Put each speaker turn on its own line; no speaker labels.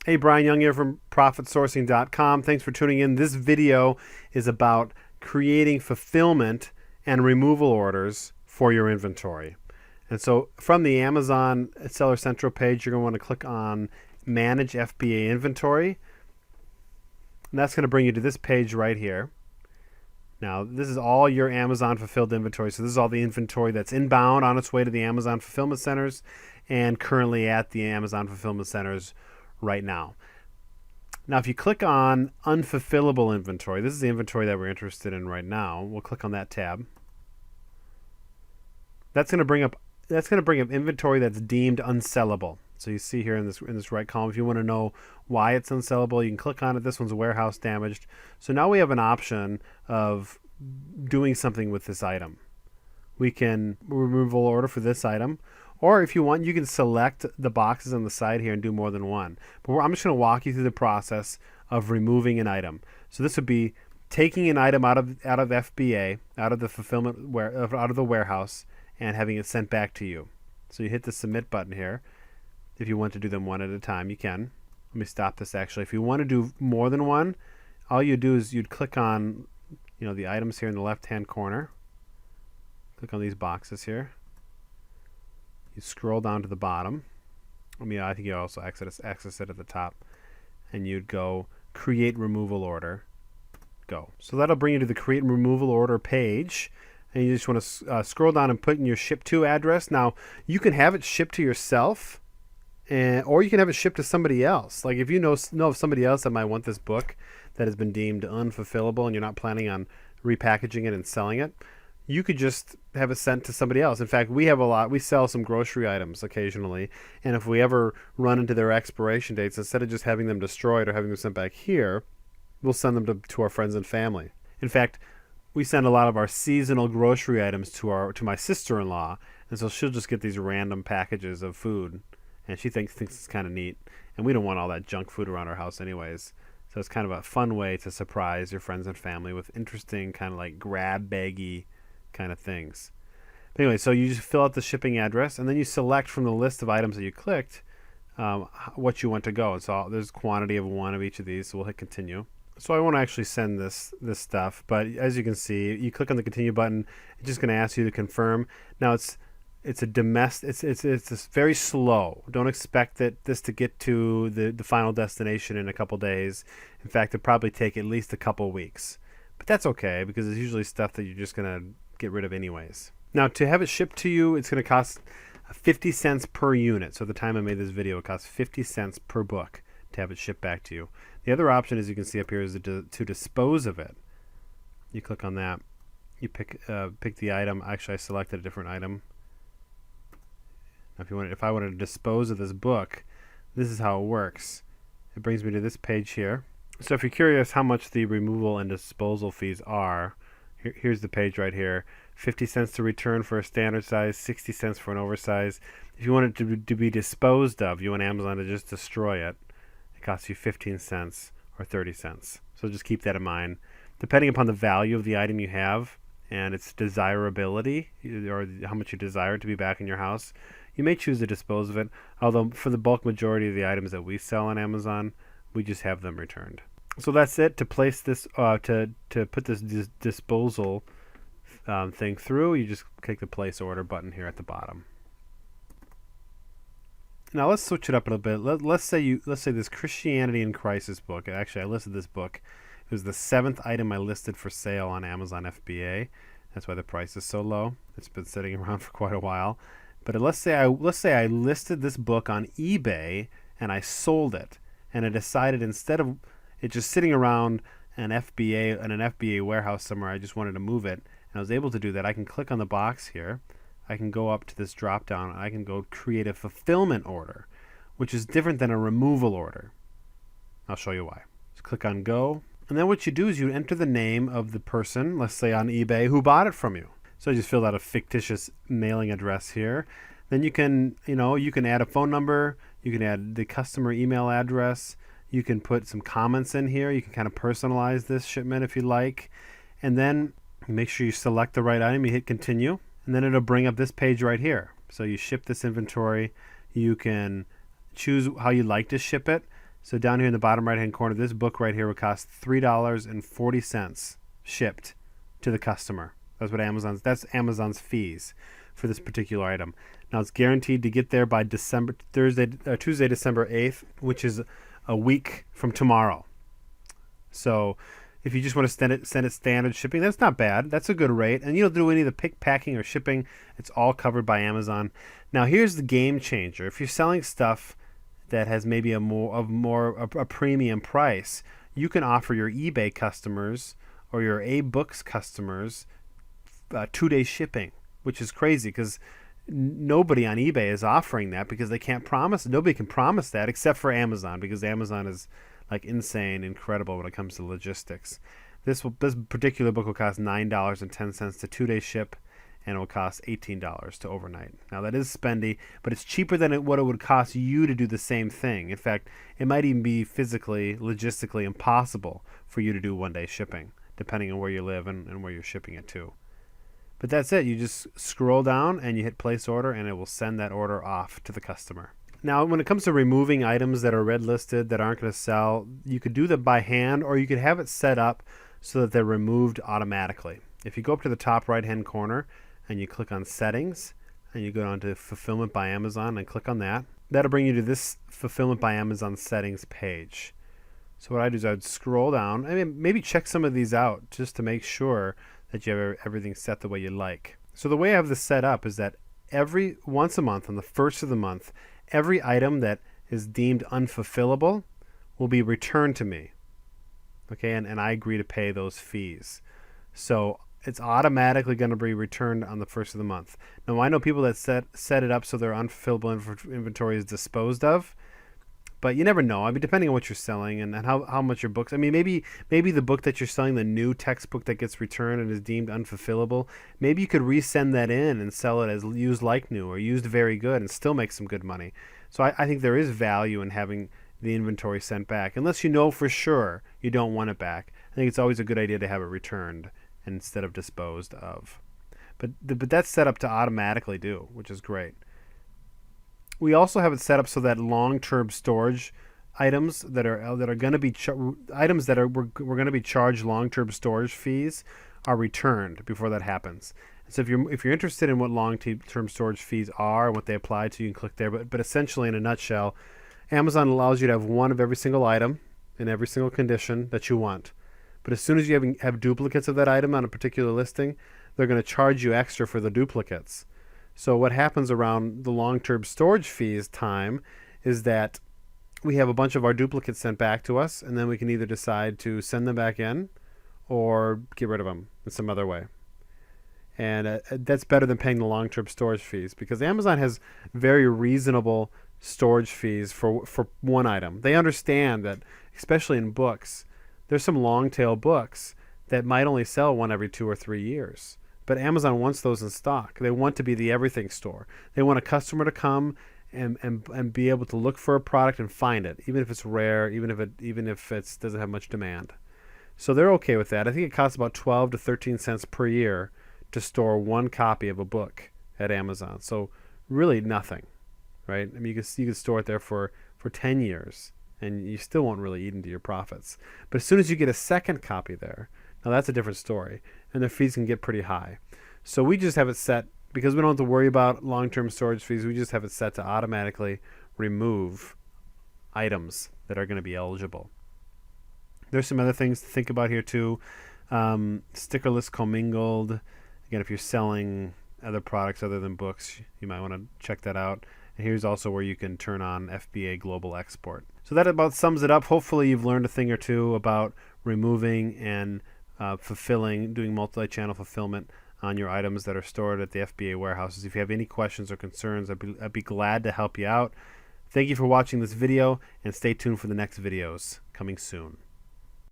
Hey, Brian Young here from ProfitSourcing.com. Thanks for tuning in. This video is about creating fulfillment and removal orders for your inventory. And so from the Amazon Seller Central page, you're going to want to click on Manage FBA Inventory. And that's going to bring you to this page right here. Now, this is all your Amazon fulfilled inventory. So this is all the inventory that's inbound on its way to the Amazon fulfillment centers and currently at the Amazon fulfillment centers right now. Now, if you click on unfulfillable inventory, this is the inventory that we're interested in right now. We'll click on that tab. That's going to bring up inventory that's deemed unsellable. So you see here in this right column, if you want to know why it's unsellable, you can click on it. This one's warehouse damaged. So now we have an option of doing something with this item. We can removal order for this item, or if you want, you can select the boxes on the side here and do more than one. But I'm just going to walk you through the process of removing an item. So this would be taking an item out of FBA, out of the fulfillment out of the warehouse, and having it sent back to you. So you hit the submit button here. If you want to do them one at a time, you can. Let me stop this actually. If you want to do more than one, all you do is you'd click on, the items here in the left-hand corner. Click on these boxes here. You scroll down to the bottom. I think you also access it at the top. And you'd go Create Removal Order. Go. So that'll bring you to the Create Removal Order page. And you just want to scroll down and put in your ship to address. Now, you can have it shipped to yourself, or you can have it shipped to somebody else. Like if you know of somebody else that might want this book that has been deemed unfulfillable and you're not planning on repackaging it and selling it, you could just have it sent to somebody else. In fact, we sell some grocery items occasionally, and if we ever run into their expiration dates, instead of just having them destroyed or having them sent back here, we'll send them to our friends and family. In fact, we send a lot of our seasonal grocery items to my sister-in-law, and so she'll just get these random packages of food, and she thinks it's kind of neat, and we don't want all that junk food around our house anyways. So it's kind of a fun way to surprise your friends and family with interesting kind of like grab baggy kind of things. But anyway, so you just fill out the shipping address, and then you select from the list of items that you clicked what you want to go. And so there's a quantity of one of each of these, so we'll hit continue. So I won't actually send this stuff, but as you can see, you click on the continue button, it's just going to ask you to confirm. Now it's very slow. Don't expect this to get to the final destination in a couple days. In fact, it'll probably take at least a couple weeks. But that's okay, because it's usually stuff that you're just going to get rid of anyways. Now, to have it shipped to you, it's going to cost 50 cents per unit. So at the time I made this video, it cost 50 cents per book to have it shipped back to you. The other option, as you can see up here, is to dispose of it. You click on that. You pick the item. Actually, I selected a different item. Now, if I wanted to dispose of this book, this is how it works. It brings me to this page here. So if you're curious how much the removal and disposal fees are, here's the page right here. 50 cents to return for a standard size, 60 cents for an oversized. If you want it to be disposed of, you want Amazon to just destroy it, it costs you 15 cents or 30 cents. So just keep that in mind. Depending upon the value of the item you have and its desirability, or how much you desire it to be back in your house, you may choose to dispose of it. Although for the bulk majority of the items that we sell on Amazon, we just have them returned. So that's it. To place this, to put this disposal thing through, you just click the place order button here at the bottom. Now let's switch it up a little bit. Let's say this Christianity in Crisis book. Actually, I listed this book. It was the 7th item I listed for sale on Amazon FBA. That's why the price is so low. It's been sitting around for quite a while. But let's say I listed this book on eBay and I sold it, and I decided instead of it just sitting around an FBA warehouse somewhere, I just wanted to move it, and I was able to do that. I can click on the box here. I can go up to this drop down, and I can go create a fulfillment order, which is different than a removal order. I'll show you why. Just click on go, and then what you do is you enter the name of the person, let's say on eBay, who bought it from you. So I just filled out a fictitious mailing address here. Then you can add a phone number, you can add the customer email address, you can put some comments in here, you can kind of personalize this shipment if you like, and then make sure you select the right item, you hit continue, and then it'll bring up this page right here. So you ship this inventory, you can choose how you like to ship it. So down here in the bottom right-hand corner, this book right here would cost $3.40 shipped to the customer. That's Amazon's fees for this particular item. Now it's guaranteed to get there by Tuesday, December 8th, which is a week from tomorrow. So if you just want to send it standard shipping, that's not bad. That's a good rate. And you don't do any of the pick, packing, or shipping. It's all covered by Amazon. Now here's the game changer. If you're selling stuff that has maybe a premium price, you can offer your eBay customers or your A-Books customers 2-day shipping, which is crazy because nobody on eBay is offering that because they can't promise. Nobody can promise that except for Amazon, because Amazon is like insane, incredible when it comes to logistics. This particular book will cost $9.10 to 2-day ship, and it will cost $18 to overnight. Now that is spendy, but it's cheaper than what it would cost you to do the same thing. In fact, it might even be physically, logistically impossible for you to do 1-day shipping, depending on where you live and where you're shipping it to. But that's it. You just scroll down and you hit place order, and it will send that order off to the customer. Now, when it comes to removing items that are red listed that aren't going to sell, you could do that by hand, or you could have it set up so that they're removed automatically. If you go up to the top right-hand corner and you click on Settings, and you go down to Fulfillment by Amazon and click on that, that'll bring you to this Fulfillment by Amazon settings page. So what I do is I'd scroll down. I mean, maybe check some of these out just to make sure that you have everything set the way you like. So the way I have this set up is that once a month, on the first of the month, every item that is deemed unfulfillable will be returned to me. Okay, and I agree to pay those fees. So it's automatically going to be returned on the first of the month. Now, I know people that set it up so their unfulfillable inventory is disposed of, but you never know. I mean, depending on what you're selling and how much your books. I mean, maybe the book that you're selling, the new textbook that gets returned and is deemed unfulfillable, maybe you could resend that in and sell it as used like new or used very good and still make some good money. So I think there is value in having the inventory sent back, unless you know for sure you don't want it back. I think it's always a good idea to have it returned instead of disposed of. But that's set up to automatically do, which is great. We also have it set up so that long-term storage items that are going to be items that we're going to be charged long-term storage fees are returned before that happens. So if you're interested in what long-term storage fees are and what they apply to, you can click there. But essentially, in a nutshell, Amazon allows you to have one of every single item in every single condition that you want. But as soon as you have duplicates of that item on a particular listing, they're going to charge you extra for the duplicates. So what happens around the long-term storage fees time is that we have a bunch of our duplicates sent back to us, and then we can either decide to send them back in or get rid of them in some other way. And that's better than paying the long-term storage fees, because Amazon has very reasonable storage fees for one item. They understand that, especially in books, there's some long-tail books that might only sell one every 2 or 3 years. But Amazon wants those in stock. They want to be the everything store. They want a customer to come and be able to look for a product and find it, even if it's rare, even if it doesn't have much demand. So they're okay with that. I think it costs about 12 to 13 cents per year to store one copy of a book at Amazon. So really nothing, right? I mean, you could store it there for 10 years, and you still won't really eat into your profits. But as soon as you get a second copy there, now that's a different story, and the fees can get pretty high. So we just have it set, because we don't have to worry about long-term storage fees, we just have it set to automatically remove items that are going to be eligible. There's some other things to think about here too. Stickerless commingled. Again, if you're selling other products other than books, you might want to check that out. And here's also where you can turn on FBA Global Export. So that about sums it up. Hopefully you've learned a thing or two about removing and doing multi-channel fulfillment on your items that are stored at the FBA warehouses. If you have any questions or concerns, I'd be glad to help you out. Thank you for watching this video, and stay tuned for the next videos coming soon.